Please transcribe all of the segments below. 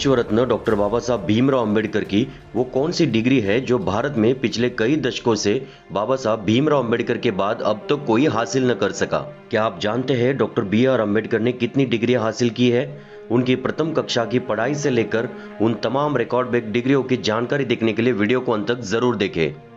विश्व रत्न डॉक्टर बाबा साहब भीमराव अंबेडकर की वो कौन सी डिग्री है जो भारत में पिछले कई दशकों से बाबा साहब भीमराव अंबेडकर के बाद अब तक कोई हासिल न कर सका। क्या आप जानते हैं डॉक्टर BR अम्बेडकर ने कितनी डिग्रियां हासिल की है? उनकी प्रथम कक्षा की पढ़ाई से लेकर उन तमाम रिकॉर्ड ब्रेक डिग्रियों की जानकारी देखने के लिए वीडियो को अंत तक जरूर देखें।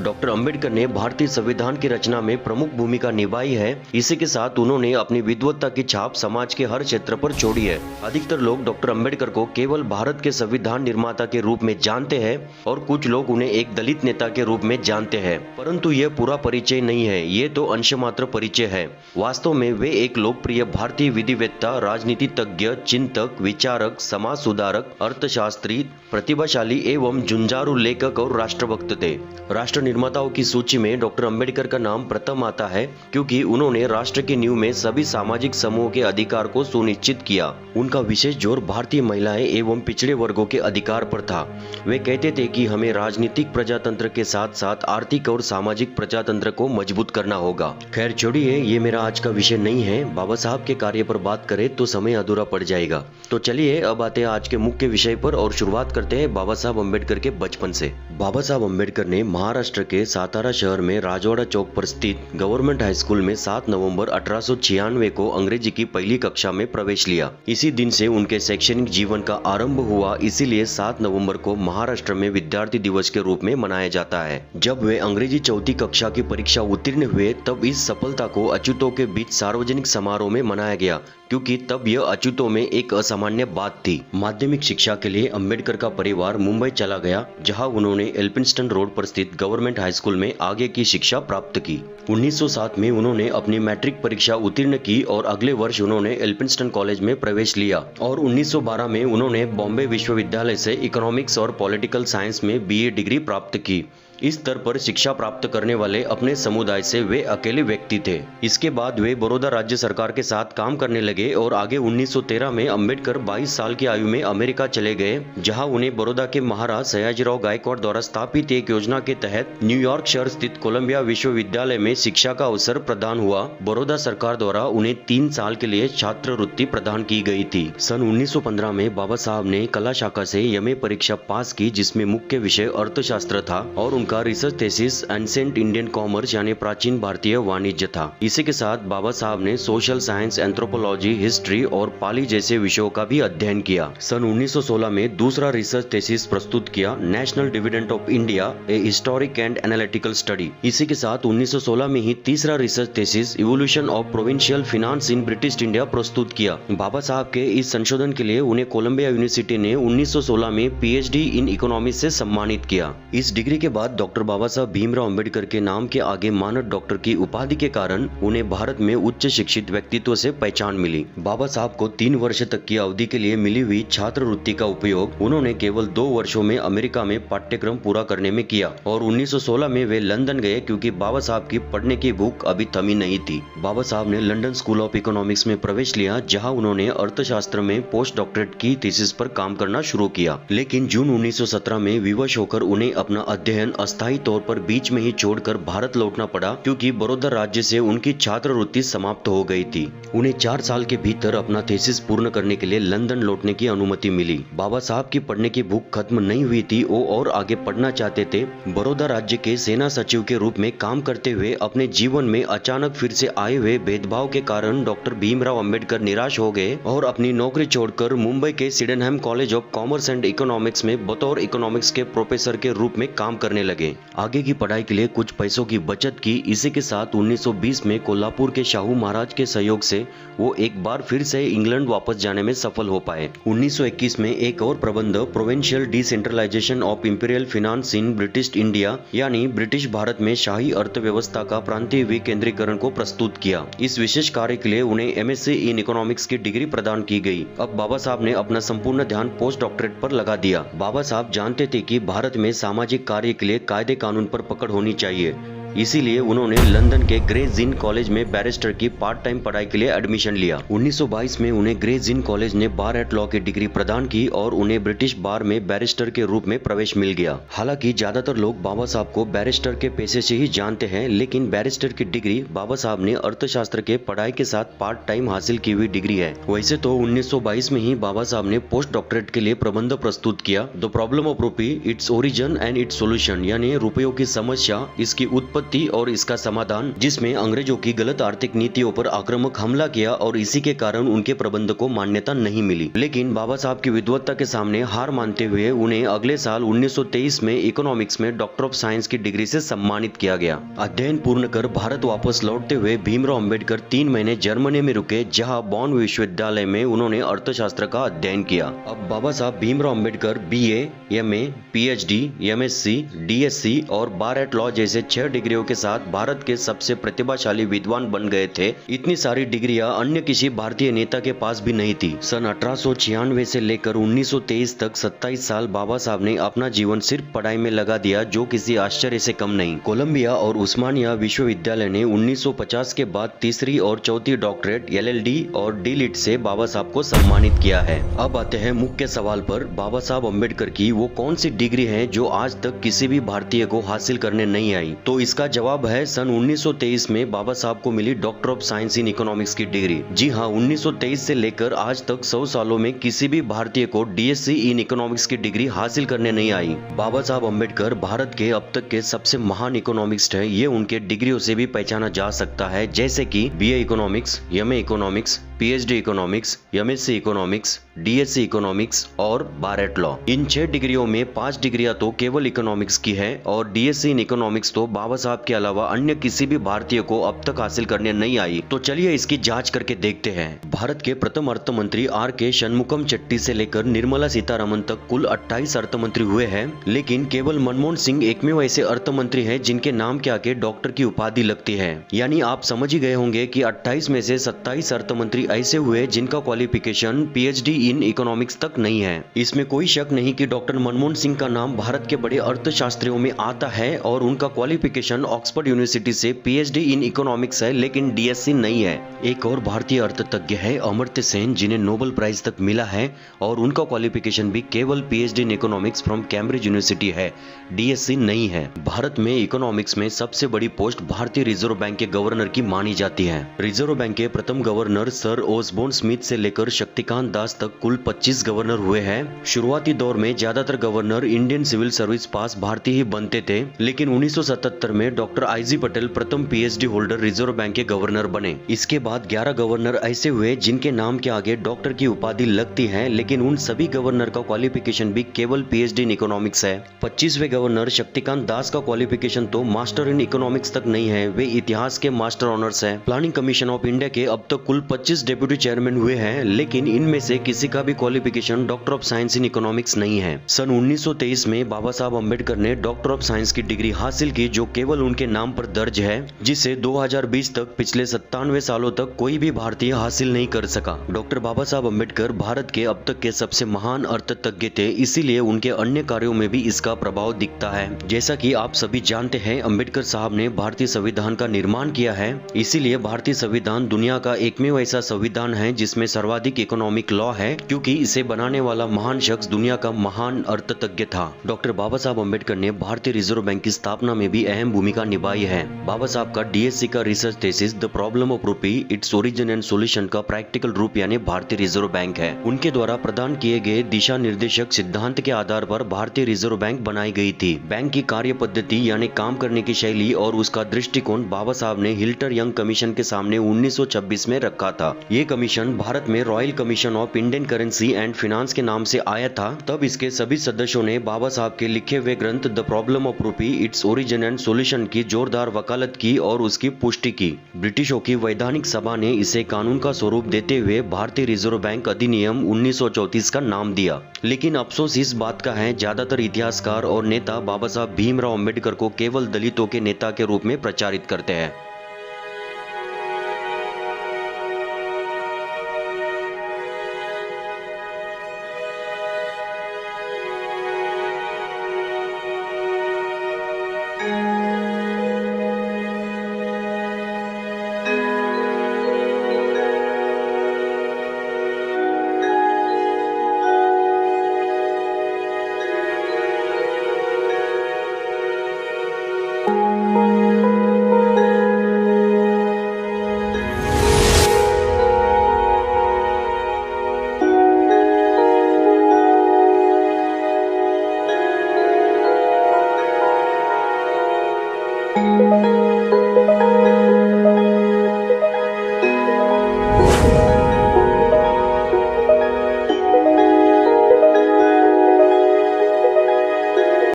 डॉक्टर अंबेडकर ने भारतीय संविधान की रचना में प्रमुख भूमिका निभाई है। इसी के साथ उन्होंने अपनी विद्वत्ता की छाप समाज के हर क्षेत्र पर छोड़ी है। अधिकतर लोग डॉक्टर अंबेडकर को केवल भारत के संविधान निर्माता के रूप में जानते हैं और कुछ लोग उन्हें एक दलित नेता के रूप में जानते हैं, परंतु यह पूरा परिचय नहीं है, ये तो अंश मात्र परिचय है। वास्तव में वे एक लोकप्रिय भारतीय विधिवेत्ता, राजनीति तज्ञ, चिंतक, विचारक, समाज सुधारक, अर्थशास्त्री, प्रतिभाशाली एवं जुझारू लेखक और राष्ट्रभक्त थे। राष्ट्र निर्माताओं की सूची में डॉक्टर अंबेडकर का नाम प्रथम आता है क्योंकि उन्होंने राष्ट्र की नींव में सभी सामाजिक समूहों के अधिकार को सुनिश्चित किया। उनका विशेष जोर भारतीय महिलाएं एवं पिछड़े वर्गों के अधिकार पर था। वे कहते थे कि हमें राजनीतिक प्रजातंत्र के साथ साथ आर्थिक और सामाजिक प्रजातंत्र को मजबूत करना होगा। खैर छोड़िए, ये मेरा आज का विषय नहीं है। बाबा साहब के कार्य पर बात करें तो समय अधूरा पड़ जाएगा। तो चलिए अब आते हैं आज के मुख्य विषय पर और शुरुआत करते हैं बाबा साहब अम्बेडकर के बचपन से। बाबा साहब अम्बेडकर ने महाराष्ट्र के सातारा शहर में राजवाड़ा चौक पर स्थित गवर्नमेंट हाई स्कूल में 7 नवंबर 1896 को अंग्रेजी की पहली कक्षा में प्रवेश लिया। इसी दिन से उनके शैक्षणिक जीवन का आरंभ हुआ, इसीलिए 7 नवंबर को महाराष्ट्र में विद्यार्थी दिवस के रूप में मनाया जाता है। जब वे अंग्रेजी चौथी कक्षा की परीक्षा उत्तीर्ण हुए तब इस सफलता को अछूतों के बीच सार्वजनिक समारोह में मनाया गया, क्योंकि तब यह अछूतों में एक असामान्य बात थी। माध्यमिक शिक्षा के लिए अम्बेडकर का परिवार मुंबई चला गया, जहां उन्होंने एल्फिंस्टन रोड पर स्थित गवर्नमेंट हाई स्कूल में आगे की शिक्षा प्राप्त की। 1907 में उन्होंने अपनी मैट्रिक परीक्षा उत्तीर्ण की और अगले वर्ष उन्होंने एल्फिंस्टन कॉलेज में प्रवेश लिया और 1912 में उन्होंने बॉम्बे विश्वविद्यालय से इकोनॉमिक्स और पॉलिटिकल साइंस में BA डिग्री प्राप्त की। इस स्तर पर शिक्षा प्राप्त करने वाले अपने समुदाय से वे अकेले व्यक्ति थे। इसके बाद वे बड़ौदा राज्य सरकार के साथ काम करने लगे और आगे 1913 में अम्बेडकर 22 साल की आयु में अमेरिका चले गए, जहां उन्हें बड़ौदा के महाराज सयाजीराव गायकवाड़ द्वारा स्थापित एक योजना के तहत न्यूयॉर्क शहर स्थित कोलंबिया विश्वविद्यालय में शिक्षा का अवसर प्रदान हुआ। बड़ौदा सरकार द्वारा उन्हें 3 साल के लिए छात्रवृत्ति प्रदान की गई थी। सन 1915 में बाबा साहब ने कला शाखा से MA परीक्षा पास की, जिसमें मुख्य विषय अर्थशास्त्र था और का research thesis ancient Indian commerce यानी प्राचीन भारतीय वाणिज्य था। इसी के साथ बाबा साहब ने सोशल साइंस, एंथ्रोपोलॉजी, हिस्ट्री और पाली जैसे विषयों का भी अध्ययन किया। सन 1916 में दूसरा रिसर्च थीसिस प्रस्तुत किया, national dividend of India, A historic and analytical study. इसी के साथ 1916 में ही तीसरा research thesis evolution of provincial finance in British India प्रस्तुत किया। बाबा साहब के इस संशोधन के लिए उन्हें कोलंबिया यूनिवर्सिटी ने 1916 में PhD इन इकोनॉमिक्स से सम्मानित किया। इस डिग्री के बाद डॉक्टर बाबा साहब भीमराव अंबेडकर के नाम के आगे मानद डॉक्टर की उपाधि के कारण उन्हें भारत में उच्च शिक्षित व्यक्तित्व से पहचान मिली। बाबा साहब को 3 वर्ष तक की अवधि के लिए मिली हुई छात्रवृत्ति का उपयोग उन्होंने केवल 2 वर्षों में अमेरिका में पाठ्यक्रम पूरा करने में किया और 1916 में वे लंदन गए, क्योंकि बाबा साहब की पढ़ने की भूख अभी थमी नहीं थी। बाबा साहब ने लंदन स्कूल ऑफ इकोनॉमिक्स में प्रवेश लिया, जहाँ उन्होंने अर्थशास्त्र में पोस्ट डॉक्टरेट की थीसिस पर काम करना शुरू किया। लेकिन जून 1917 में विवश होकर उन्हें अपना अध्ययन अस्थायी तौर पर बीच में ही छोड़कर भारत लौटना पड़ा, क्योंकि बड़ौदा राज्य से उनकी छात्रवृत्ति समाप्त हो गई थी। उन्हें 4 साल के भीतर अपना थीसिस पूर्ण करने के लिए लंदन लौटने की अनुमति मिली। बाबा साहब की पढ़ने की भूख खत्म नहीं हुई थी, वो और आगे पढ़ना चाहते थे। बड़ौदा राज्य के सेना सचिव के रूप में काम करते हुए अपने जीवन में अचानक फिर से आए हुए भेदभाव के कारण डॉक्टर भीमराव अंबेडकर निराश हो गए और अपनी नौकरी छोड़कर मुंबई के Sydenham college of commerce and economics में बतौर इकोनॉमिक्स के प्रोफेसर के रूप में काम करने लगे। आगे की पढ़ाई के लिए कुछ पैसों की बचत की। इसी के साथ 1920 में कोल्हापुर के शाहू महाराज के सहयोग से वो एक बार फिर से इंग्लैंड वापस जाने में सफल हो पाए। 1921 में एक और प्रबंध provincial decentralisation of imperial finance in British India यानी ब्रिटिश भारत में शाही अर्थव्यवस्था का प्रांतीय विकेंद्रीकरण को प्रस्तुत किया। इस विशेष कार्य के लिए उन्हें MSc इन इकोनॉमिक्स की डिग्री प्रदान की गई। अब बाबा साहब ने अपना संपूर्ण ध्यान पोस्ट डॉक्टरेट पर लगा दिया। बाबा साहब जानते थे कि भारत में सामाजिक कार्य के लिए कायदे कानून पर पकड़ होनी चाहिए। इसीलिए उन्होंने लंदन के ग्रेस इन कॉलेज में बैरिस्टर की पार्ट टाइम पढ़ाई के लिए एडमिशन लिया। 1922 में उन्हें ग्रेस इन कॉलेज ने बार एट लॉ की डिग्री प्रदान की और उन्हें ब्रिटिश बार में बैरिस्टर के रूप में प्रवेश मिल गया। हालांकि ज्यादातर लोग बाबा साहब को बैरिस्टर के पेशे से ही जानते हैं, लेकिन बैरिस्टर की डिग्री बाबा साहब ने अर्थशास्त्र के पढ़ाई के साथ पार्ट टाइम हासिल की हुई डिग्री है। वैसे तो 1922 में ही बाबा साहब ने पोस्ट डॉक्टरेट के लिए प्रबंध प्रस्तुत किया, द प्रॉब्लम ऑफ रूपी, its origin and it's solution, यानी रुपयों की समस्या, इसकी उत्पत्ति और इसका समाधान, जिसमें अंग्रेजों की गलत आर्थिक नीतियों पर आक्रामक हमला किया और इसी के कारण उनके प्रबंध को मान्यता नहीं मिली। लेकिन बाबा साहब की विद्वत्ता के सामने हार मानते हुए उन्हें अगले साल 1923 में इकोनॉमिक्स में डॉक्टर ऑफ साइंस की डिग्री से सम्मानित किया गया। अध्ययन पूर्ण कर भारत वापस लौटते हुए भीमराव अंबेडकर 3 महीने जर्मनी में रुके, जहां बॉन विश्वविद्यालय में उन्होंने अर्थशास्त्र का अध्ययन किया। अब बाबा Saheb Bhimrao Ambedkar BA, MA, PhD, MSc, DSc और बार एट लॉ जैसे 6 डिग्रियों के साथ भारत के सबसे प्रतिभाशाली विद्वान बन गए थे। इतनी सारी डिग्रियां अन्य किसी भारतीय नेता के पास भी नहीं थी। सन 1896 से लेकर 1923 तक 27 साल बाबा साहब ने अपना जीवन सिर्फ पढ़ाई में लगा दिया, जो किसी आश्चर्य से कम नहीं। कोलंबिया और उस्मानिया विश्वविद्यालय ने 1950 के बाद तीसरी और चौथी डॉक्टरेट LLD और D.Litt से बाबा साहब को सम्मानित किया है। अब आते हैं मुख्य सवाल पर, बाबा साहब अम्बेडकर की वो कौन सी डिग्री है जो आज तक किसी भी भारतीय को हासिल करने नहीं आई? तो इसका जवाब है सन 1923 में बाबा साहब को मिली doctor of science in economics की डिग्री। जी हाँ, 1923 से लेकर आज तक 100 सालों में किसी भी भारतीय को DSc इन इकोनॉमिक्स की डिग्री हासिल करने नहीं आई। बाबा साहब अम्बेडकर भारत के अब तक के सबसे महान इकोनॉमिस्ट है। ये उनके डिग्रियों से भी पहचाना जा सकता है, जैसे कि BA economics, MA economics, PhD economics, MSc economics, DSc economics और बार एट लॉ। इन 6 डिग्रियों में 5 डिग्रियां तो केवल इकोनॉमिक्स की है और DSc इन इकोनॉमिक्स तो बाबा साहब के अलावा अन्य किसी भी भारतीय को अब तक हासिल करने नहीं आई। तो चलिए इसकी जांच करके देखते हैं। भारत के प्रथम अर्थ मंत्री R.K. शनमुखम चट्टी से लेकर निर्मला सीतारमन तक कुल 28 अर्थ मंत्री हुए हैं, लेकिन केवल मनमोहन सिंह एकमेव ऐसे अर्थ मंत्री है जिनके नाम के आगे डॉक्टर की उपाधि लगती है। यानी आप समझ ही गए होंगे कि 28 में से 27 अर्थ मंत्री ऐसे हुए जिनका क्वालिफिकेशन PhD इन इकोनॉमिक्स तक नहीं है। इसमें कोई शक नहीं कि डॉक्टर मनमोहन सिंह का नाम भारत के बड़े अर्थशास्त्रियों में आता है और उनका क्वालिफिकेशन ऑक्सफोर्ड यूनिवर्सिटी से PhD इन इकोनॉमिक्स है, लेकिन DSc नहीं है। एक और भारतीय अर्थतज्ञ है अमर्त्य सेन, जिन्हें नोबेल प्राइज तक मिला है और उनका क्वालिफिकेशन भी केवल PhD in economics from Cambridge university है, DSc नहीं है। भारत में इकोनॉमिक्स में सबसे बड़ी पोस्ट भारतीय रिजर्व बैंक के गवर्नर की मानी जाती है। रिजर्व बैंक के प्रथम गवर्नर सर ओसबोर्न स्मिथ से लेकर शक्तिकांत दास तक कुल 25 गवर्नर हुए हैं। शुरुआती दौर में ज्यादातर गवर्नर इंडियन सिविल सर्विस पास भारतीय ही बनते थे, लेकिन 1977 में डॉक्टर I.G. पटेल प्रथम PhD होल्डर रिजर्व बैंक के गवर्नर बने। इसके बाद 11 गवर्नर ऐसे हुए जिनके नाम के आगे डॉक्टर की उपाधि लगती है, लेकिन उन सभी गवर्नर का क्वालिफिकेशन भी केवल PhD इन इकोनॉमिक्स है। 25वें गवर्नर शक्तिकांत दास का क्वालिफिकेशन तो मास्टर इन इकोनॉमिक्स तक नहीं है, वे इतिहास के मास्टर ऑनर्स हैं। प्लानिंग कमीशन ऑफ इंडिया के अब तक कुल 25 डेप्यूटी चेयरमैन हुए हैं, लेकिन इनमें से किसी का भी qualification doctor of science in economics नहीं है। सन 1923 में बाबा साहब अम्बेडकर ने डॉक्टर ऑफ साइंस की डिग्री हासिल की, जो केवल उनके नाम पर दर्ज है, जिसे 2020 तक पिछले 97 सालों तक कोई भी भारतीय हासिल नहीं कर सका। डॉक्टर बाबा साहब अम्बेडकर भारत के अब तक के सबसे महान अर्थतज्ञ थे, इसीलिए उनके अन्य कार्यों में भी इसका प्रभाव दिखता है। जैसा कि आप सभी जानते हैं, अम्बेडकर साहब ने भारतीय संविधान का निर्माण किया है, इसीलिए भारतीय संविधान दुनिया का एकमेव ऐसा संविधान है जिसमें सर्वाधिक इकोनॉमिक लॉ है, क्योंकि इसे बनाने वाला महान शख्स दुनिया का महान अर्थतज्ञ था। डॉक्टर बाबा साहब अम्बेडकर ने भारतीय रिजर्व बैंक की स्थापना में भी अहम भूमिका निभाई है। बाबा साहब का DSc का research thesis the problem of रूपी, इट्स ओरिजिन एंड सॉल्यूशन का प्रैक्टिकल रूप यानी भारतीय रिजर्व बैंक है। उनके द्वारा प्रदान किए गए दिशा निर्देशक सिद्धांत के आधार पर भारतीय रिजर्व बैंक बनाई गई थी। बैंक की कार्य पद्धति यानी काम करने की शैली और उसका दृष्टिकोण बाबा साहब ने हिल्टर यंग कमीशन के सामने 1926 में रखा था। ये कमीशन भारत में royal commission of Indian currency and finance के नाम से आया था। तब इसके सभी सदस्यों ने बाबा साहब के लिखे हुए ग्रंथ द प्रॉब्लम ऑफ रूपी, इट्स ओरिजिन एंड सॉल्यूशन की जोरदार वकालत की और उसकी पुष्टि की। ब्रिटिशों की वैधानिक सभा ने इसे कानून का स्वरूप देते हुए भारतीय रिजर्व बैंक अधिनियम 1934 का नाम दिया। लेकिन अफसोस इस बात का है, ज्यादातर इतिहासकार और नेता बाबा साहब भीमराव अम्बेडकर को केवल दलितों के नेता के रूप में प्रचारित करते हैं।